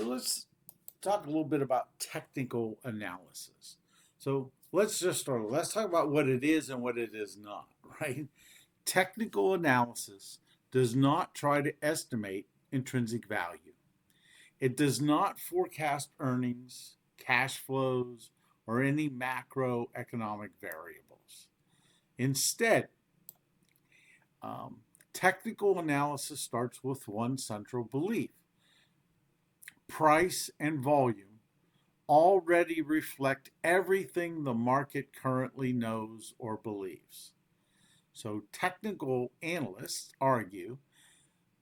So let's talk a little bit about technical analysis. So let's just start. Let's talk about what it is and what it is not, right? Technical analysis does not try to estimate intrinsic value. It does not forecast earnings, cash flows, or any macroeconomic variables. Instead, um, technical analysis starts with one central belief: price and volume already reflect everything the market currently knows or believes. So, technical analysts argue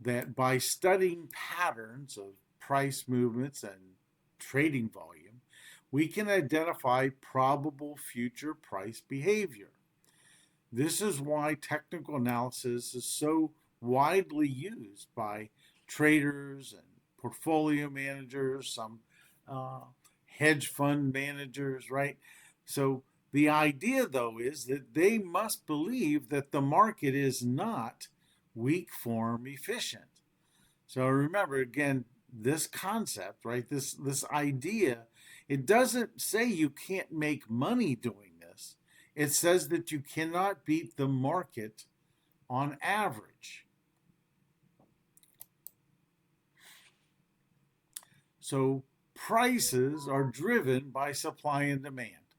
that by studying patterns of price movements and trading volume, we can identify probable future price behavior. This is why technical analysis is so widely used by traders and portfolio managers, some uh, hedge fund managers, right? So the idea, though, is that they must believe that the market is not weak form efficient. So remember, again, this concept, right? This idea, it doesn't say you can't make money doing this. It says that you cannot beat the market on average. So prices are driven by supply and demand.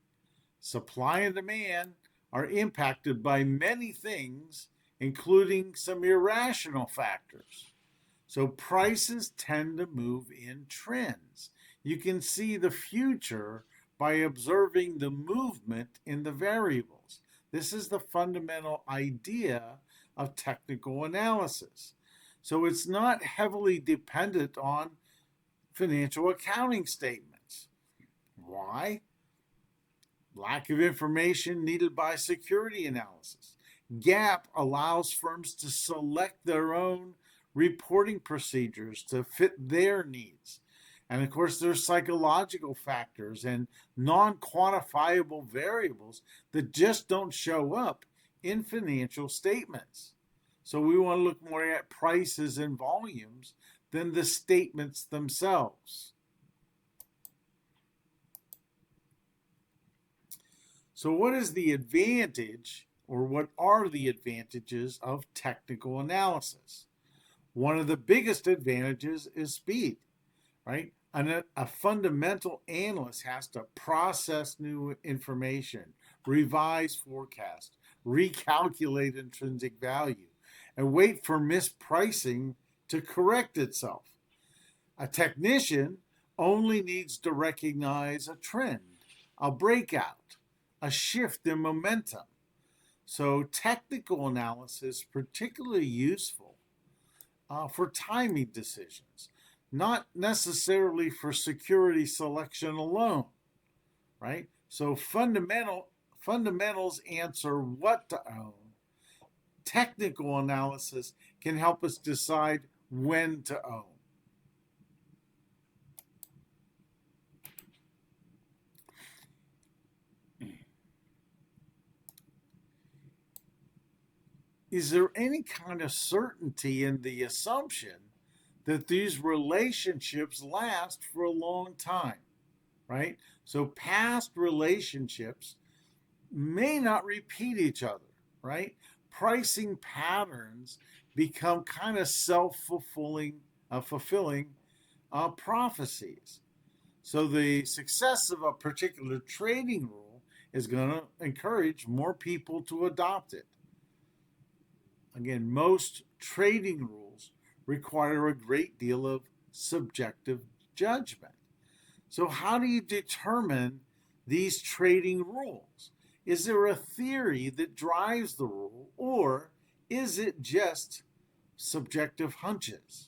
Supply and demand are impacted by many things, including some irrational factors. So prices tend to move in trends. You can see the future by observing the movement in the variables. This is the fundamental idea of technical analysis. So it's not heavily dependent on financial accounting statements. Why? Lack of information needed by security analysis. GAAP allows firms to select their own reporting procedures to fit their needs. And of course, there's psychological factors and non quantifiable variables that just don't show up in financial statements. So we want to look more at prices and volumes than the statements themselves. So, what is the advantage, or what are the advantages of technical analysis? One of the biggest advantages is speed, right? A fundamental analyst has to process new information, revise forecast, recalculate intrinsic value, and wait for mispricing to correct itself. A technician only needs to recognize a trend, a breakout, a shift in momentum. So technical analysis is particularly useful for timing decisions, not necessarily for security selection alone, right? So fundamentals answer what to own. Technical analysis can help us decide when to own. Is there any kind of certainty in the assumption that these relationships last for a long time, right? So past relationships may not repeat each other, right? Pricing patterns become kind of fulfilling prophecies. So the success of a particular trading rule is going to encourage more people to adopt it. Again, most trading rules require a great deal of subjective judgment. So, how do you determine these trading rules? Is there a theory that drives the rule, or is it just subjective hunches?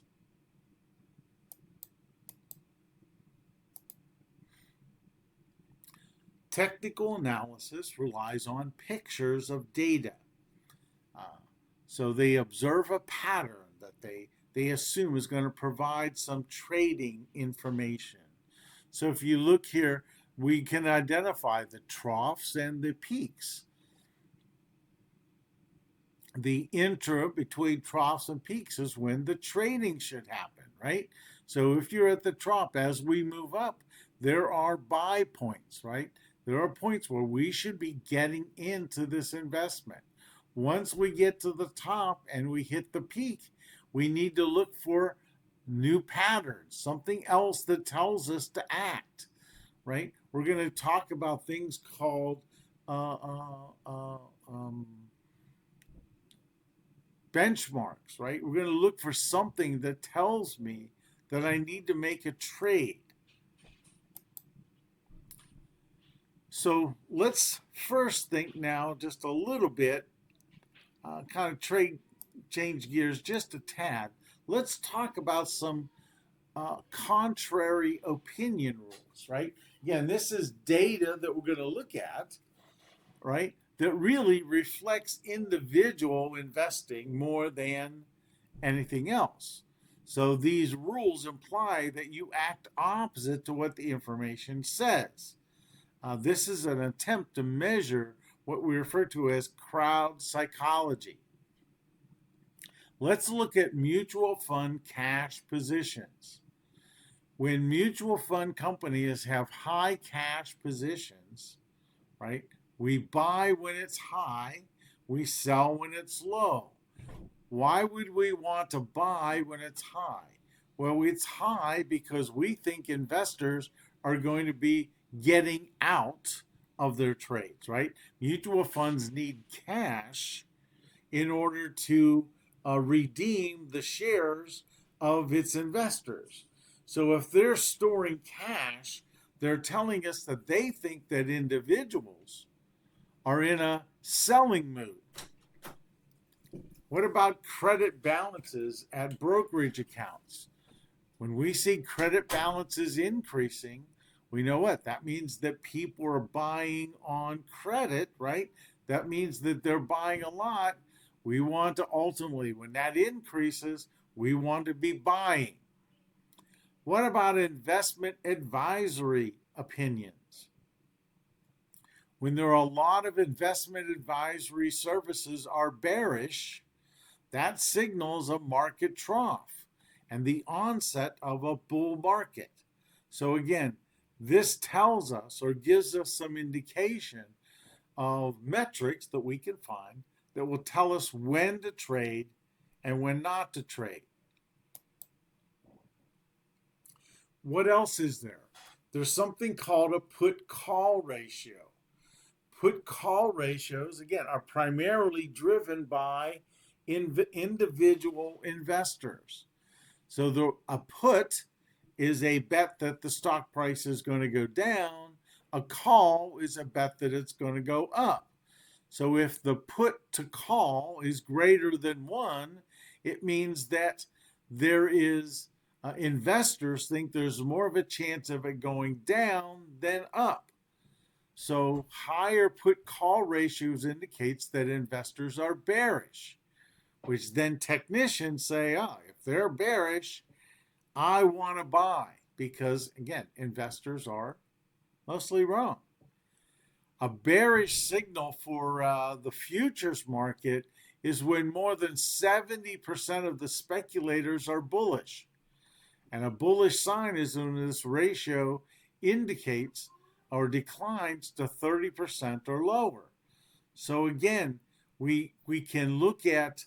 Technical analysis relies on pictures of data. Uh, so they observe a pattern that they assume is going to provide some trading information. So if you look here, we can identify the troughs and the peaks. The interim between troughs and peaks is when the trading should happen, right? So if you're at the trough, as we move up, there are buy points, right? There are points where we should be getting into this investment. Once we get to the top and we hit the peak, we need to look for new patterns, something else that tells us to act, right? We're going to talk about things called uh, uh, uh, um, benchmarks, right? We're going to look for something that tells me that I need to make a trade. So let's first think now just a little bit, kind of change gears just a tad. Let's talk about some contrary opinion rules, right? Again, this is data that we're going to look at, right? That really reflects individual investing more than anything else. So these rules imply that you act opposite to what the information says. This is an attempt to measure what we refer to as crowd psychology. Let's look at mutual fund cash positions. When mutual fund companies have high cash positions, right, we buy when it's high, we sell when it's low. Why would we want to buy when it's high? Well, it's high because we think investors are going to be getting out of their trades, right? Mutual funds need cash in order to redeem the shares of its investors. So if they're storing cash, they're telling us that they think that individuals are in a selling mood. What about credit balances at brokerage accounts? When we see credit balances increasing, we know what? That means that people are buying on credit, right? That means that they're buying a lot. We want to ultimately, when that increases, we want to be buying. What about investment advisory opinions? When there are a lot of investment advisory services are bearish, that signals a market trough and the onset of a bull market. So again, this tells us or gives us some indication of metrics that we can find that will tell us when to trade and when not to trade. What else is there? There's something called a put-call ratio. Put-call ratios, again, are primarily driven by individual investors. So a put is a bet that the stock price is going to go down. A call is a bet that it's going to go up. So if the put to call is greater than 1, it means that there is investors think there's more of a chance of it going down than up. So higher put call ratios indicates that investors are bearish, which then technicians say, oh, if they're bearish, I want to buy, because again, investors are mostly wrong. A bearish signal for the futures market is when more than 70% of the speculators are bullish. And a bullish sign is when this ratio indicates or declines to 30% or lower. So again, we can look at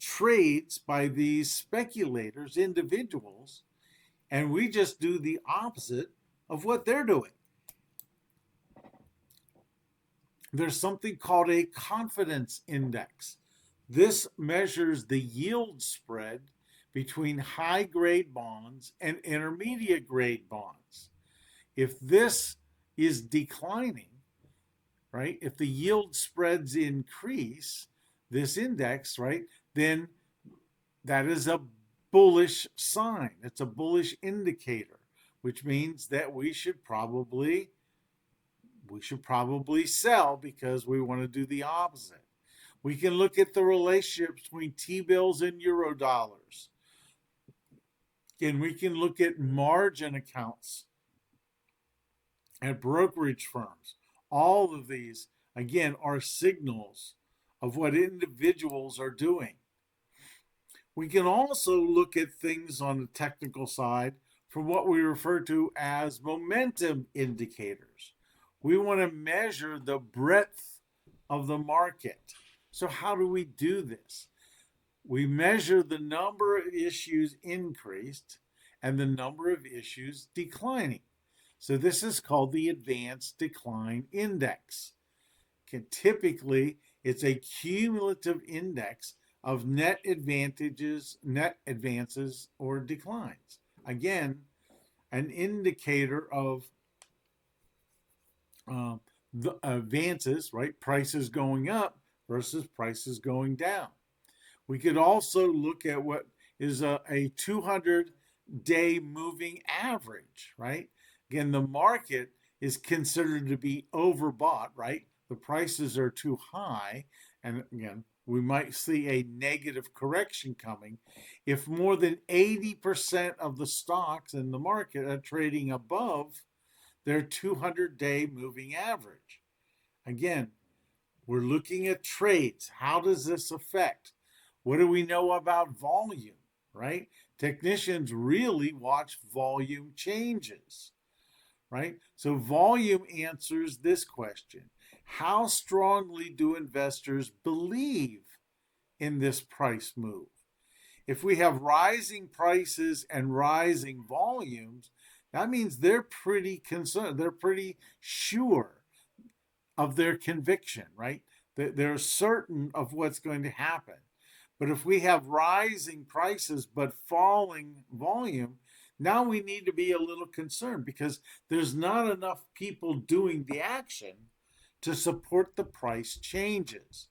trades by these speculators, individuals, and we just do the opposite of what they're doing. There's something called a confidence index. This measures the yield spread between high grade bonds and intermediate grade bonds. If this is declining, right, if the yield spreads increase, this index, right, then that is a bullish sign. It's a bullish indicator, which means that we should probably sell because we want to do the opposite. We can look at the relationship between T-bills and euro dollars. And we can look at margin accounts at brokerage firms. All of these, again, are signals of what individuals are doing. We can also look at things on the technical side from what we refer to as momentum indicators. We want to measure the breadth of the market. So, how do we do this? We measure the number of issues increased and the number of issues declining. So, this is called the Advanced Decline Index. Typically, it's a cumulative index of net advantages, net advances, or declines. Again, an indicator of the advances, right? Prices going up versus prices going down. We could also look at what is a 200-day moving average, right? Again, the market is considered to be overbought, right? The prices are too high. And again, we might see a negative correction coming if more than 80% of the stocks in the market are trading above their 200-day moving average. Again, we're looking at trades. How does this affect? What do we know about volume, right? Technicians really watch volume changes, right? So volume answers this question. How strongly do investors believe in this price move? If we have rising prices and rising volumes, that means they're pretty concerned. They're pretty sure of their conviction, right? They're certain of what's going to happen. But if we have rising prices but falling volume, now we need to be a little concerned because there's not enough people doing the action to support the price changes.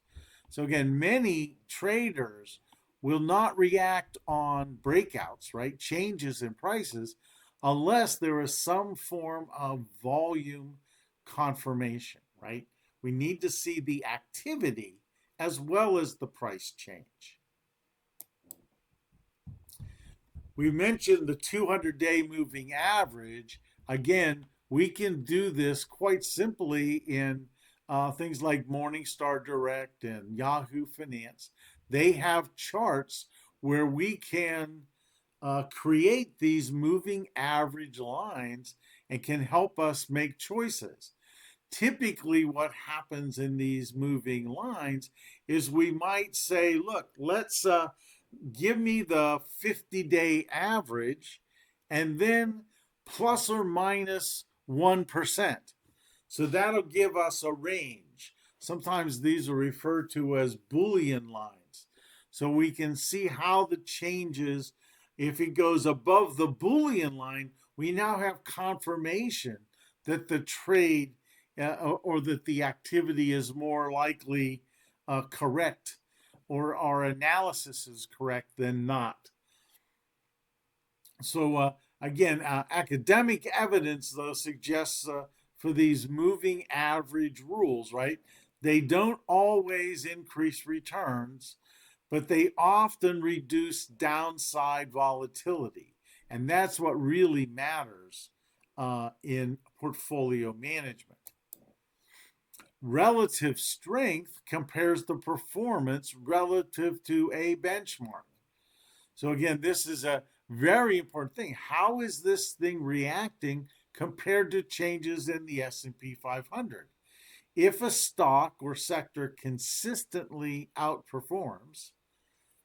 So again, many traders will not react on breakouts, right? Changes in prices, unless there is some form of volume confirmation, right? We need to see the activity as well as the price change. We mentioned the 200-day moving average. Again, we can do this quite simply in things like Morningstar Direct and Yahoo Finance. They have charts where we can create these moving average lines and can help us make choices. Typically, what happens in these moving lines is we might say, look, let's give me the 50-day average and then plus or minus 1%. So that'll give us a range. Sometimes these are referred to as Boolean lines. So we can see how the changes, if it goes above the Boolean line, we now have confirmation that the trade or that the activity is more likely correct, or our analysis is correct than not. So again, academic evidence, though, suggests for these moving average rules, right? They don't always increase returns, but they often reduce downside volatility. And that's what really matters in portfolio management. Relative strength compares the performance relative to a benchmark. So again, this is a very important thing. How is this thing reacting compared to changes in the S&P 500? If a stock or sector consistently outperforms,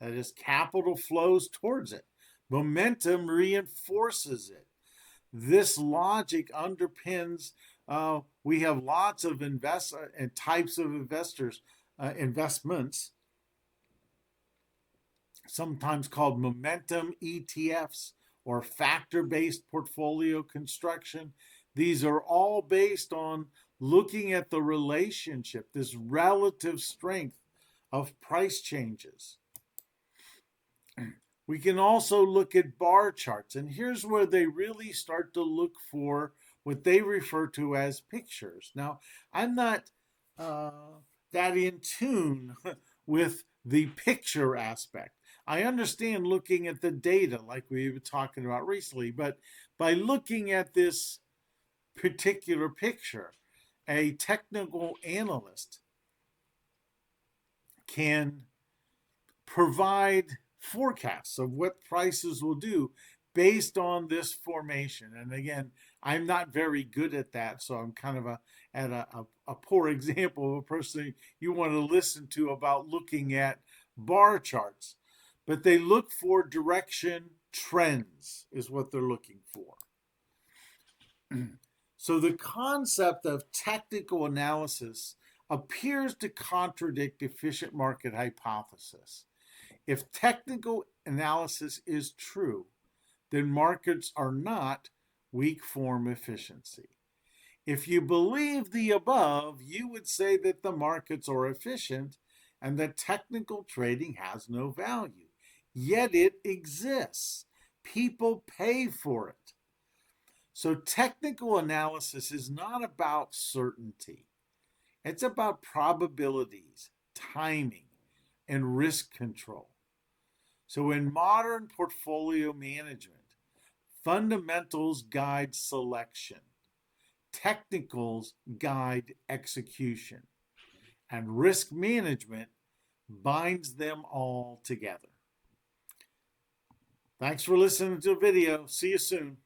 that is, capital flows towards it, momentum reinforces it. This logic underpins we have lots of and types of investments, sometimes called momentum ETFs or factor-based portfolio construction. These are all based on looking at the relationship, this relative strength of price changes. We can also look at bar charts, and here's where they really start to look for what they refer to as pictures. Now, I'm not that in tune with the picture aspect. I understand looking at the data like we were talking about recently, but by looking at this particular picture, a technical analyst can provide forecasts of what prices will do based on this formation. And again, I'm not very good at that, so I'm kind of a poor example of a person you want to listen to about looking at bar charts. But they look for direction trends, is what they're looking for. So the concept of technical analysis appears to contradict efficient market hypothesis. If technical analysis is true, then markets are not weak form efficiency. If you believe the above, you would say that the markets are efficient and that technical trading has no value. Yet it exists. People pay for it. So technical analysis is not about certainty. It's about probabilities, timing, and risk control. So in modern portfolio management, fundamentals guide selection, technicals guide execution, and risk management binds them all together. Thanks for listening to the video. See you soon.